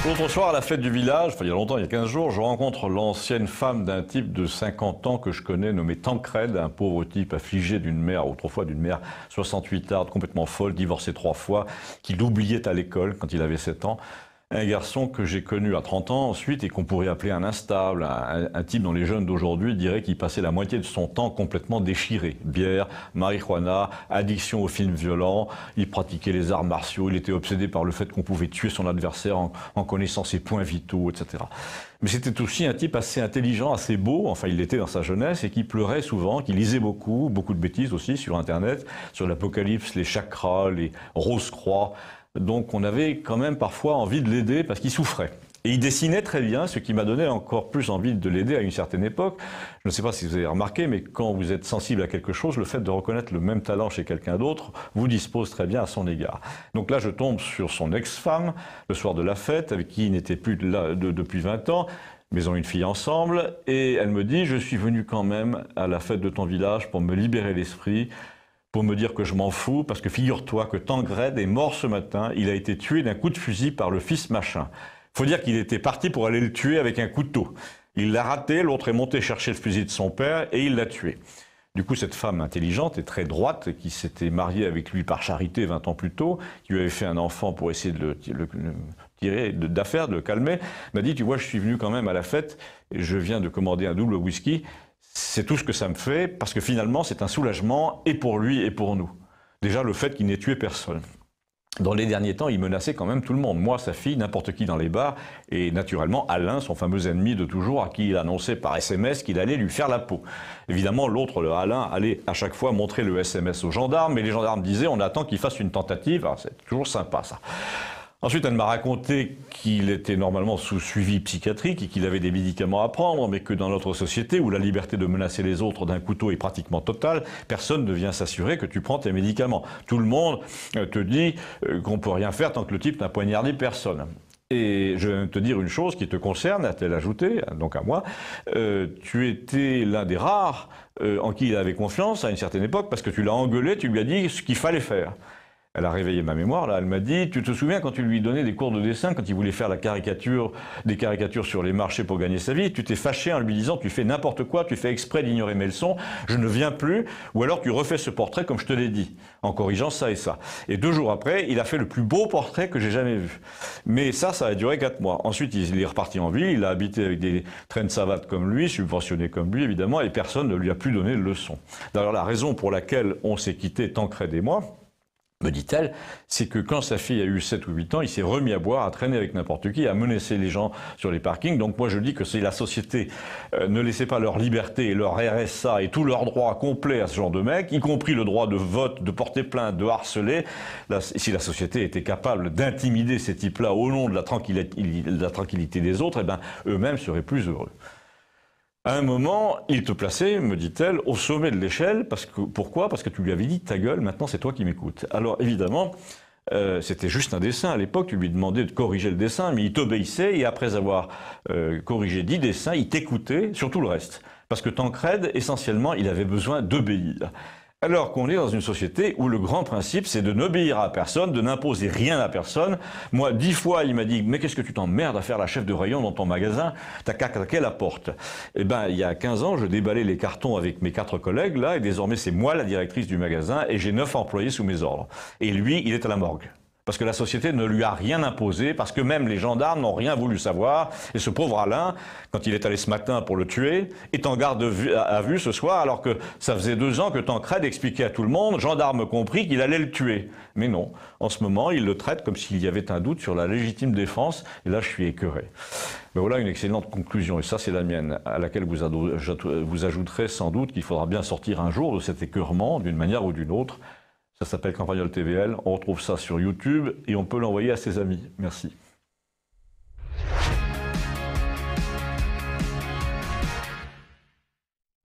L'autre soir, à la fête du village, il y a longtemps, il y a 15 jours, je rencontre l'ancienne femme d'un type de 50 ans que je connais, nommé Tancred, un pauvre type affligé d'une mère, autrefois d'une mère 68arde, complètement folle, divorcée 3 fois, qui l'oubliait à l'école quand il avait 7 ans. Un garçon que j'ai connu à 30 ans ensuite et qu'on pourrait appeler un instable, un type dont les jeunes d'aujourd'hui diraient qu'il passait la moitié de son temps complètement déchiré. Bière, marijuana, addiction aux films violents, il pratiquait les arts martiaux, il était obsédé par le fait qu'on pouvait tuer son adversaire en connaissant ses points vitaux, etc. Mais c'était aussi un type assez intelligent, assez beau, enfin il l'était dans sa jeunesse, et qui pleurait souvent, qui lisait beaucoup de bêtises aussi sur Internet, sur l'Apocalypse, les chakras, les rose-croix. Donc on avait quand même parfois envie de l'aider parce qu'il souffrait. Et il dessinait très bien, ce qui m'a donné encore plus envie de l'aider à une certaine époque. Je ne sais pas si vous avez remarqué, mais quand vous êtes sensible à quelque chose, le fait de reconnaître le même talent chez quelqu'un d'autre vous dispose très bien à son égard. Donc là, je tombe sur son ex-femme, le soir de la fête, avec qui il n'était plus là depuis 20 ans. Mais ils ont une fille ensemble, et elle me dit « Je suis venu quand même à la fête de ton village pour me libérer l'esprit ». Pour me dire que je m'en fous, parce que figure-toi que Tancred est mort ce matin, il a été tué d'un coup de fusil par le fils machin. Faut dire qu'il était parti pour aller le tuer avec un couteau. Il l'a raté, l'autre est monté chercher le fusil de son père et il l'a tué. Du coup, cette femme intelligente et très droite, qui s'était mariée avec lui par charité 20 ans plus tôt, qui lui avait fait un enfant pour essayer de le tirer d'affaire, de le calmer, m'a dit « Tu vois, je suis venu quand même à la fête, et je viens de commander un double whisky. C'est tout ce que ça me fait, parce que finalement, c'est un soulagement, et pour lui et pour nous. Déjà, le fait qu'il n'ait tué personne. Dans les derniers temps, il menaçait quand même tout le monde. Moi, sa fille, n'importe qui dans les bars, et naturellement, Alain, son fameux ennemi de toujours, à qui il annonçait par SMS qu'il allait lui faire la peau. Évidemment, l'autre, le Alain, allait à chaque fois montrer le SMS aux gendarmes, et les gendarmes disaient « On attend qu'il fasse une tentative ». Alors, c'est toujours sympa, ça. Ensuite, elle m'a raconté qu'il était normalement sous suivi psychiatrique et qu'il avait des médicaments à prendre, mais que dans notre société, où la liberté de menacer les autres d'un couteau est pratiquement totale, personne ne vient s'assurer que tu prends tes médicaments. Tout le monde te dit qu'on peut rien faire tant que le type n'a poignardé personne. Et je vais te dire une chose qui te concerne, a-t-elle ajouté, donc à moi, tu étais l'un des rares en qui il avait confiance à une certaine époque, parce que tu l'as engueulé, tu lui as dit ce qu'il fallait faire. Elle a réveillé ma mémoire, là, elle m'a dit « Tu te souviens quand tu lui donnais des cours de dessin, quand il voulait faire des caricatures sur les marchés pour gagner sa vie, tu t'es fâché en lui disant « Tu fais n'importe quoi, tu fais exprès d'ignorer mes leçons, je ne viens plus, ou alors tu refais ce portrait comme je te l'ai dit, en corrigeant ça et ça. » Et 2 jours après, il a fait le plus beau portrait que j'ai jamais vu. Mais ça a duré 4 mois. Ensuite, il est reparti en ville, il a habité avec des traînes savates comme lui, subventionnés comme lui, évidemment, et personne ne lui a plus donné de leçon. D'ailleurs, la raison pour laquelle on s'est quitté, Tancred et moi, me dit-elle, c'est que quand sa fille a eu 7 ou 8 ans, il s'est remis à boire, à traîner avec n'importe qui, à menacer les gens sur les parkings. Donc moi je dis que si la société ne laissait pas leur liberté et leur RSA et tous leurs droits complets à ce genre de mecs, y compris le droit de vote, de porter plainte, de harceler, si la société était capable d'intimider ces types-là au nom de la tranquillité des autres, eh ben, eux-mêmes seraient plus heureux. À un moment, il te plaçait, me dit-elle, au sommet de l'échelle. Pourquoi ? Parce que tu lui avais dit « ta gueule, maintenant c'est toi qui m'écoutes ». Alors évidemment, c'était juste un dessin. À l'époque, tu lui demandais de corriger le dessin, mais il t'obéissait et après avoir corrigé 10 dessins, il t'écoutait sur tout le reste. Parce que Tancred, essentiellement, il avait besoin d'obéir. Alors qu'on est dans une société où le grand principe, c'est de n'obéir à personne, de n'imposer rien à personne. Moi, 10 fois, il m'a dit « Mais qu'est-ce que tu t'emmerdes à faire la chef de rayon dans ton magasin? T'as qu'à claquer la porte. » Eh ben, il y a 15 ans, je déballais les cartons avec mes 4 collègues, là, et désormais, c'est moi la directrice du magasin, et j'ai 9 employés sous mes ordres. Et lui, il est à la morgue. Parce que la société ne lui a rien imposé, parce que même les gendarmes n'ont rien voulu savoir. Et ce pauvre Alain, quand il est allé ce matin pour le tuer, est en garde à vue ce soir, alors que ça faisait 2 ans que Tancred expliquait à tout le monde, gendarme compris, qu'il allait le tuer. Mais non, en ce moment, il le traite comme s'il y avait un doute sur la légitime défense, et là je suis écœuré. Mais voilà une excellente conclusion, et ça c'est la mienne, à laquelle vous ajouterez sans doute qu'il faudra bien sortir un jour de cet écœurement, d'une manière ou d'une autre. Ça s'appelle Campagnol TVL, on retrouve ça sur YouTube et on peut l'envoyer à ses amis. Merci.